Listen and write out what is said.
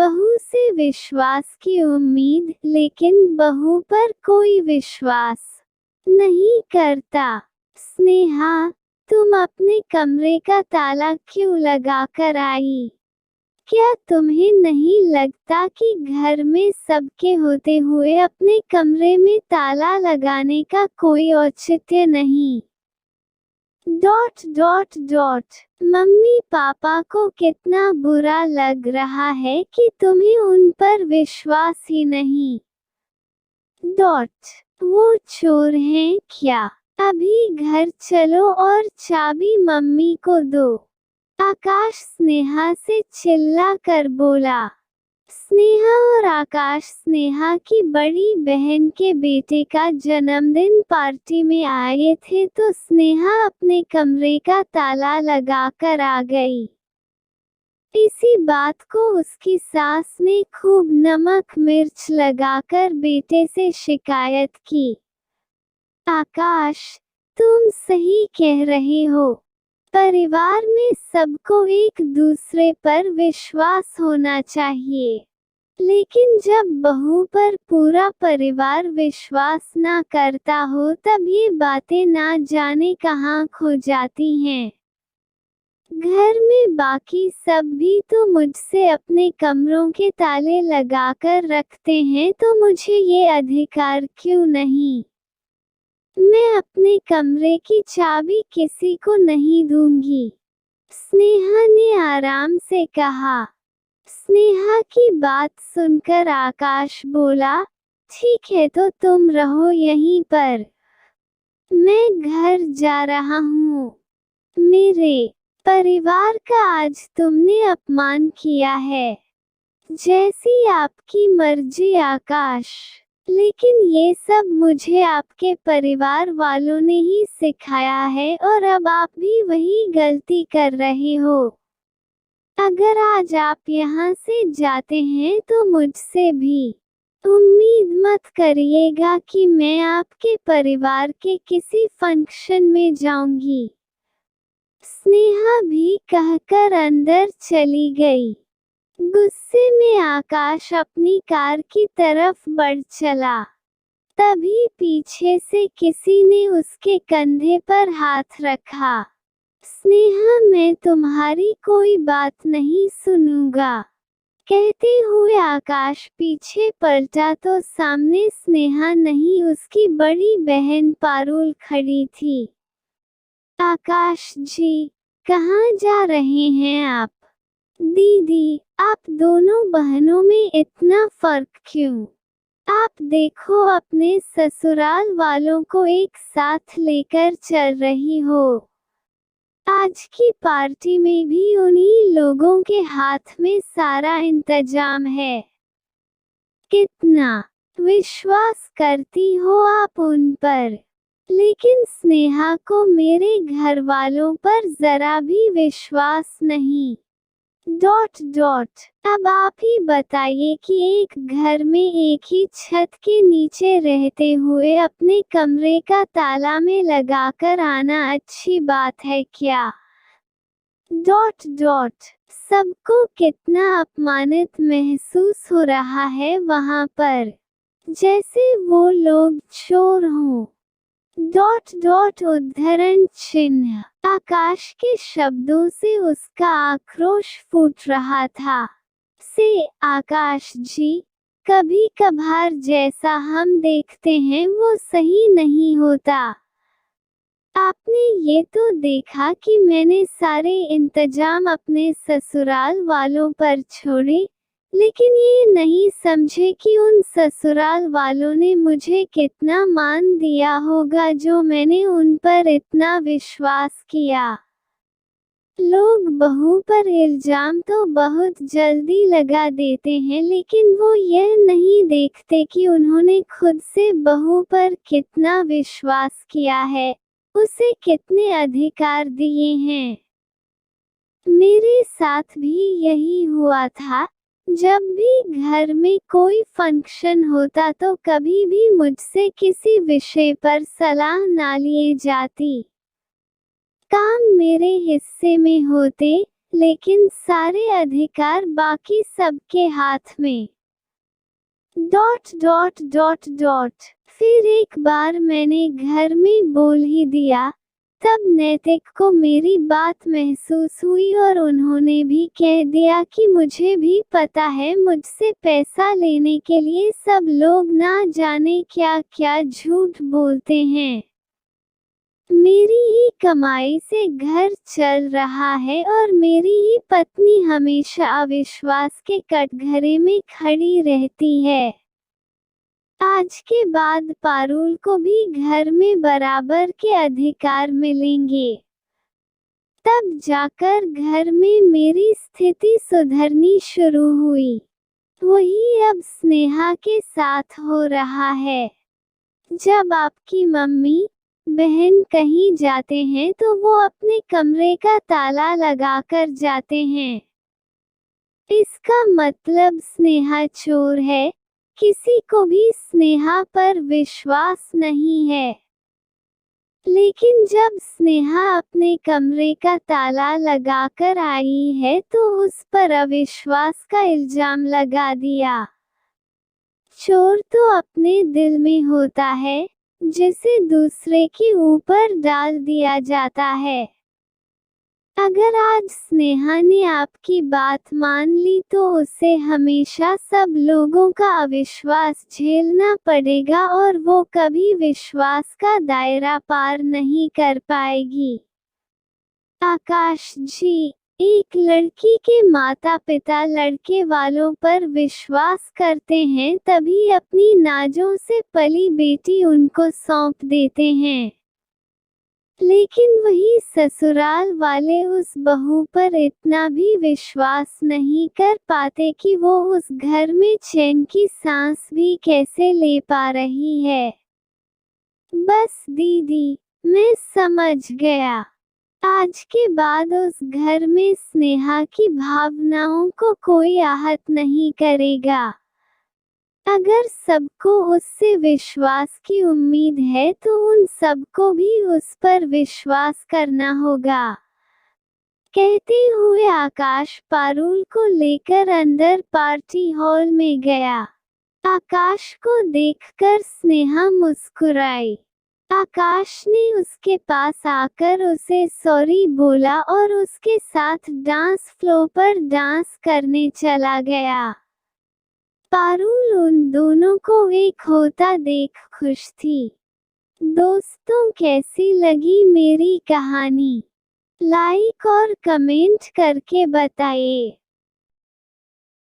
बहू से विश्वास की उम्मीद, लेकिन बहू पर कोई विश्वास नहीं करता। स्नेहा, तुम अपने कमरे का ताला क्यों लगाकर आई? क्या तुम्हें नहीं लगता कि घर में सबके होते हुए अपने कमरे में ताला लगाने का कोई औचित्य नहीं? मम्मी पापा को कितना बुरा लग रहा है कि तुम्हें उन पर विश्वास ही नहीं। वो चोर हैं क्या? अभी घर चलो और चाबी मम्मी को दो। आकाश स्नेहा से चिल्ला कर बोला। स्नेहा और आकाश स्नेहा की बड़ी बहन के बेटे का जन्मदिन पार्टी में आए थे तो स्नेहा अपने कमरे का ताला लगाकर आ गई। इसी बात को उसकी सास ने खूब नमक मिर्च लगाकर बेटे से शिकायत की। आकाश, तुम सही कह रहे हो। परिवार में सबको एक दूसरे पर विश्वास होना चाहिए, लेकिन जब बहू पर पूरा परिवार विश्वास ना करता हो तब ये बातें ना जाने कहाँ खो जाती हैं। घर में बाकी सब भी तो मुझसे अपने कमरों के ताले लगाकर रखते हैं, तो मुझे ये अधिकार क्यों नहीं? मैं अपने कमरे की चाबी किसी को नहीं दूंगी, स्नेहा ने आराम से कहा। स्नेहा की बात सुनकर आकाश बोला, ठीक है तो तुम रहो यहीं पर, मैं घर जा रहा हूँ। मेरे परिवार का आज तुमने अपमान किया है। जैसी आपकी मर्जी आकाश, लेकिन ये सब मुझे आपके परिवार वालों ने ही सिखाया है और अब आप भी वही गलती कर रहे हो। अगर आज आप यहाँ से जाते हैं तो मुझसे भी उम्मीद मत करिएगा कि मैं आपके परिवार के किसी फंक्शन में जाऊंगी। स्नेहा भी कहकर अंदर चली गई। गुस्से में आकाश अपनी कार की तरफ बढ़ चला। तभी पीछे से किसी ने उसके कंधे पर हाथ रखा। स्नेहा, मैं तुम्हारी कोई बात नहीं सुनूंगा, कहते हुए आकाश पीछे पलटा तो सामने स्नेहा नहीं उसकी बड़ी बहन पारुल खड़ी थी। आकाश जी, कहाँ जा रहे हैं आप? दीदी, आप दोनों बहनों में इतना फर्क क्यों? आप देखो अपने ससुराल वालों को एक साथ लेकर चल रही हो। आज की पार्टी में भी उन्हीं लोगों के हाथ में सारा इंतजाम है। कितना विश्वास करती हो आप उन पर, लेकिन स्नेहा को मेरे घर वालों पर जरा भी विश्वास नहीं। अब आप ही बताइए कि एक घर में एक ही छत के नीचे रहते हुए अपने कमरे का ताला में लगाकर आना अच्छी बात है क्या? सबको कितना अपमानित महसूस हो रहा है वहाँ पर, जैसे वो लोग चोर हों। उद्धरण चिन्ह। आकाश के शब्दों से उसका आक्रोश फूट रहा था। आकाश जी, कभी कभार जैसा हम देखते हैं वो सही नहीं होता। आपने ये तो देखा कि मैंने सारे इंतजाम अपने ससुराल वालों पर छोड़े, लेकिन ये नहीं समझे कि उन ससुराल वालों ने मुझे कितना मान दिया होगा जो मैंने उन पर इतना विश्वास किया। लोग बहू पर इल्जाम तो बहुत जल्दी लगा देते हैं, लेकिन वो यह नहीं देखते कि उन्होंने खुद से बहू पर कितना विश्वास किया है, उसे कितने अधिकार दिए हैं। मेरे साथ भी यही हुआ था। जब भी घर में कोई फंक्शन होता तो कभी भी मुझसे किसी विषय पर सलाह ना लिए जाती। काम मेरे हिस्से में होते, लेकिन सारे अधिकार बाकी सबके हाथ में। फिर एक बार मैंने घर में बोल ही दिया, तब नैतिक को मेरी बात महसूस हुई और उन्होंने भी कह दिया कि मुझे भी पता है मुझसे पैसा लेने के लिए सब लोग ना जाने क्या क्या झूठ बोलते हैं। मेरी ही कमाई से घर चल रहा है और मेरी ही पत्नी हमेशा अविश्वास के कटघरे में खड़ी रहती है। आज के बाद पारुल को भी घर में बराबर के अधिकार मिलेंगे। तब जाकर घर में मेरी स्थिति सुधरनी शुरू हुई। वही अब स्नेहा के साथ हो रहा है। जब आपकी मम्मी बहन कहीं जाते हैं तो वो अपने कमरे का ताला लगाकर जाते हैं। इसका मतलब स्नेहा चोर है। किसी को भी स्नेहा पर विश्वास नहीं है। लेकिन जब स्नेहा अपने कमरे का ताला लगाकर आई है तो उस पर अविश्वास का इल्जाम लगा दिया। चोर तो अपने दिल में होता है, जिसे दूसरे के ऊपर डाल दिया जाता है। अगर आज स्नेहा ने आपकी बात मान ली तो उसे हमेशा सब लोगों का अविश्वास झेलना पड़ेगा और वो कभी विश्वास का दायरा पार नहीं कर पाएगी। आकाश जी, एक लड़की के माता पिता लड़के वालों पर विश्वास करते हैं तभी अपनी नाजों से पली बेटी उनको सौंप देते हैं। लेकिन वही ससुराल वाले उस बहू पर इतना भी विश्वास नहीं कर पाते कि वो उस घर में चैन की सांस भी कैसे ले पा रही है। बस दीदी, मैं समझ गया। आज के बाद उस घर में स्नेहा की भावनाओं को कोई आहत नहीं करेगा। अगर सबको उससे विश्वास की उम्मीद है तो उन सबको भी उस पर विश्वास करना होगा। कहते हुए आकाश पारुल को लेकर अंदर पार्टी हॉल में गया। आकाश को देखकर स्नेहा मुस्कुराई। आकाश ने उसके पास आकर उसे सॉरी बोला और उसके साथ डांस फ्लोर पर डांस करने चला गया। पारुल उन दोनों को एक होता देख खुश थी। दोस्तों, कैसी लगी मेरी कहानी? लाइक और कमेंट करके बताइए।